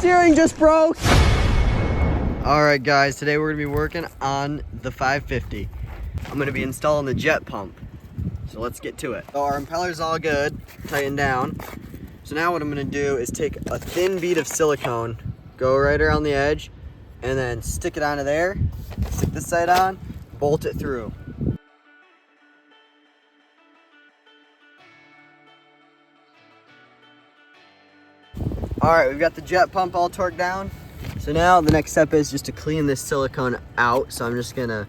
steering just broke. All right, guys, today we're gonna be working on the 550. I'm gonna be installing the jet pump. So let's get to it. So our impeller's all good, tightened down. So now what I'm gonna do is take a thin bead of silicone, go right around the edge, and then stick it onto there, stick this side on, bolt it through. All right, we've got the jet pump all torqued down. So now the next step is just to clean this silicone out. So I'm just gonna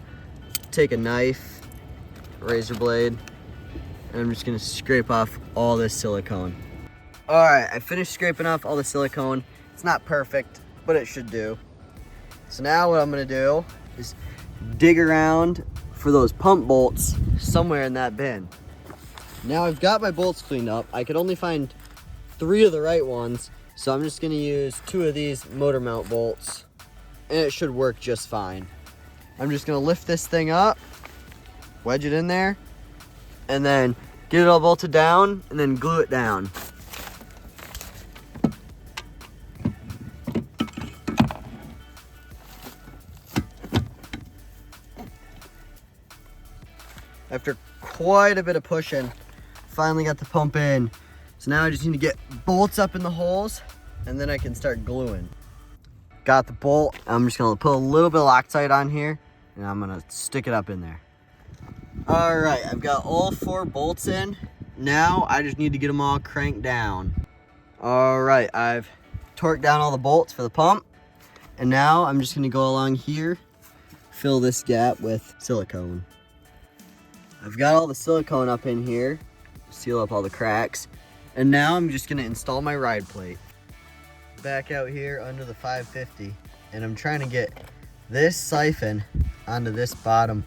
take a knife, razor blade, and I'm just gonna scrape off all this silicone. All right, I finished scraping off all the silicone. It's not perfect, but it should do. So now what I'm gonna do is dig around for those pump bolts somewhere in that bin. Now I've got my bolts cleaned up. I could only find 3 of the right ones, so I'm just gonna use 2 of these motor mount bolts, and it should work just fine. I'm just gonna lift this thing up, wedge it in there, and then get it all bolted down, and then glue it down. After quite a bit of pushing, finally got the pump in. So now I just need to get bolts up in the holes, and then I can start gluing. Got the bolt. I'm just gonna put a little bit of Loctite on here, and I'm gonna stick it up in there. All right, I've got all 4 bolts in. Now I just need to get them all cranked down. All right, I've torqued down all the bolts for the pump, and now I'm just gonna go along here, fill this gap with silicone. I've got all the silicone up in here, seal up all the cracks, and now I'm just gonna install my ride plate. Back out here under the 550, and I'm trying to get this siphon onto this bottom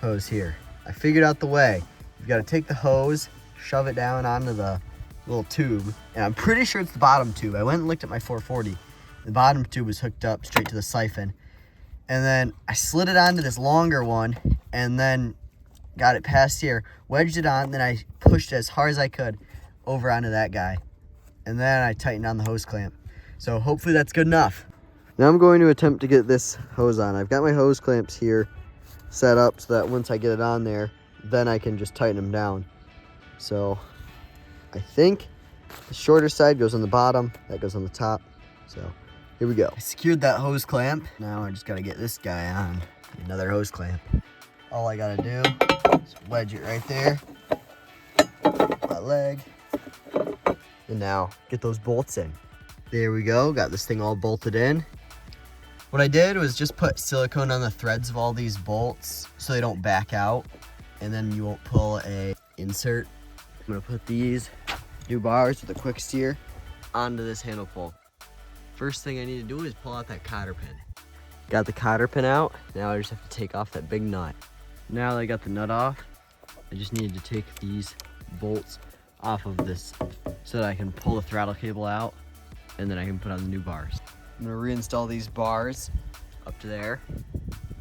hose here. I figured out the way. You've gotta take the hose, shove it down onto the little tube, and I'm pretty sure it's the bottom tube. I went and looked at my 440. The bottom tube was hooked up straight to the siphon. And then I slid it onto this longer one, and then got it past here, wedged it on, then I pushed it as hard as I could over onto that guy. And then I tightened on the hose clamp. So hopefully that's good enough. Now I'm going to attempt to get this hose on. I've got my hose clamps here set up so that once I get it on there, then I can just tighten them down. So I think the shorter side goes on the bottom, that goes on the top. So here we go. I secured that hose clamp. Now I just gotta get this guy on another hose clamp. All I gotta do is wedge it right there, that leg, and now get those bolts in. There we go, got this thing all bolted in. What I did was just put silicone on the threads of all these bolts so they don't back out, and then you won't pull a insert. I'm gonna put these new bars with a quick steer onto this handle pull. First thing I need to do is pull out that cotter pin. Got the cotter pin out, now I just have to take off that big nut. Now that I got the nut off, I just needed to take these bolts off of this so that I can pull the throttle cable out, and then I can put on the new bars. I'm gonna reinstall these bars up to there.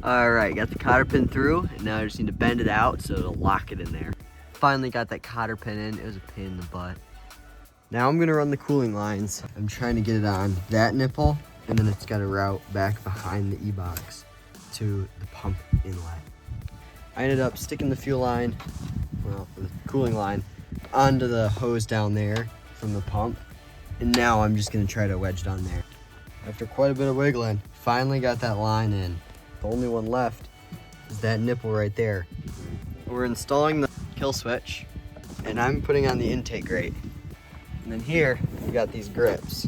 All right, got the cotter pin through, and now I just need to bend it out so it'll lock it in there. Finally got that cotter pin in. It was a pain in the butt. Now I'm gonna run the cooling lines. I'm trying to get it on that nipple, and then it's got a route back behind the E-box to the pump inlet. I ended up sticking the fuel line, well, the cooling line, onto the hose down there from the pump. And now I'm just gonna try to wedge it on there. After quite a bit of wiggling, finally got that line in. The only one left is that nipple right there. We're installing the kill switch, and I'm putting on the intake grate. And then here, we got these grips.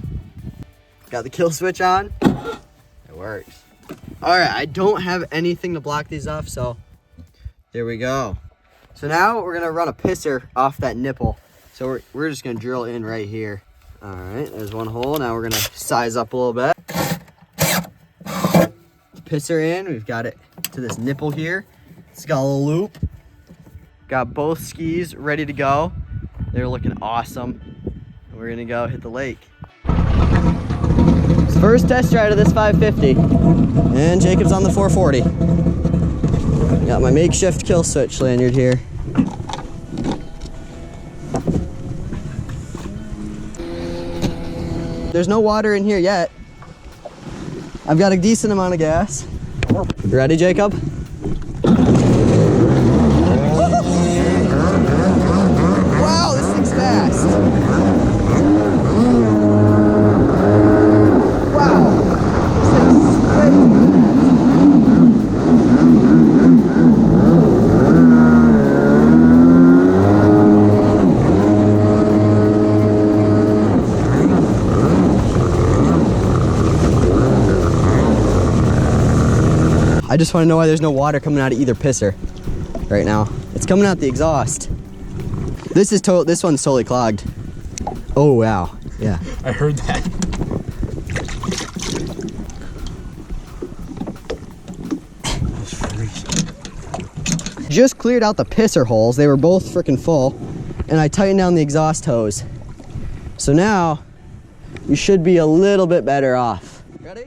Got the kill switch on, it works. All right, I don't have anything to block these off, so there we go. So now we're gonna run a pisser off that nipple. So we're just gonna drill in right here. All right, there's one hole. Now we're gonna size up a little bit. Pisser in, we've got it to this nipple here. It's got a little loop. Got both skis ready to go. They're looking awesome. We're gonna go hit the lake. First test ride of this 550. And Jacob's on the 440. Got my makeshift kill switch lanyard here. There's no water in here yet. I've got a decent amount of gas. You ready, Jacob? Wow, this thing's fast. Wow, this thing's crazy. I just want to know why there's no water coming out of either pisser right now. It's coming out the exhaust. This one's totally clogged. Oh wow, yeah. I heard that. Just cleared out the pisser holes. They were both freaking full, and I tightened down the exhaust hose. So now we should be a little bit better off. Ready?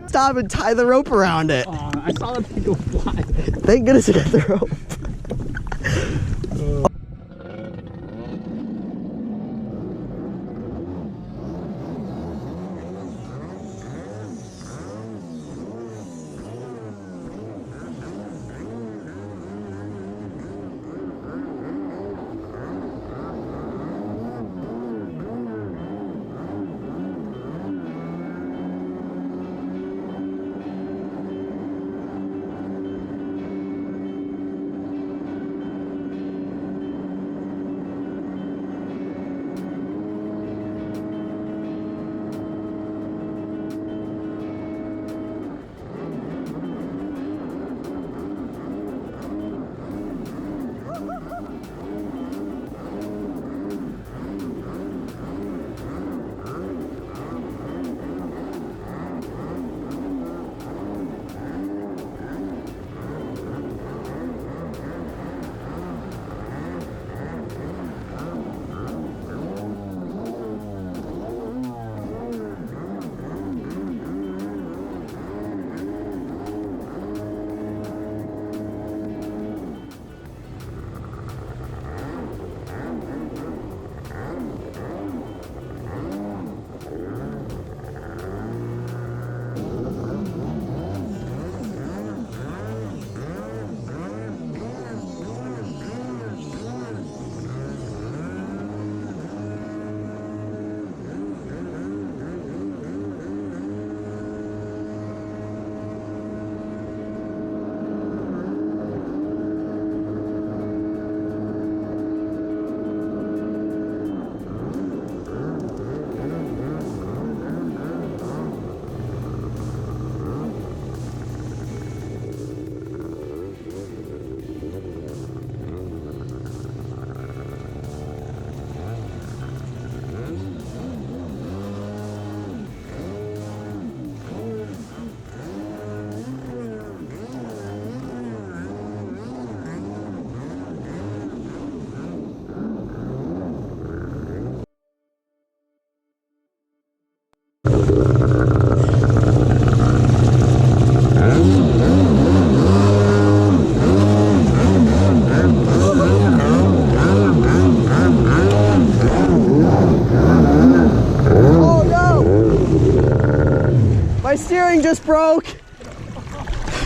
Stop and tie the rope around it. I saw that thing go fly. Thank goodness I got the rope.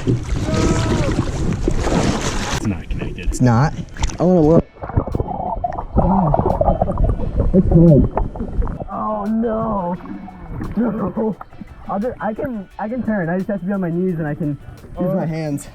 It's not connected. It's not. I want to look. It's good. Oh no. No. I can turn. I just have to be on my knees and I can use my hands.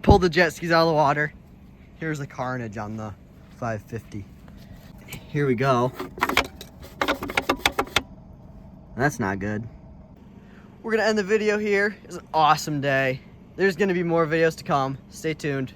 Pull the jet skis out of the water. Here's the carnage on the 550. Here we go. That's not good. We're gonna end the video here. It was an awesome day. There's gonna be more videos to come. Stay tuned.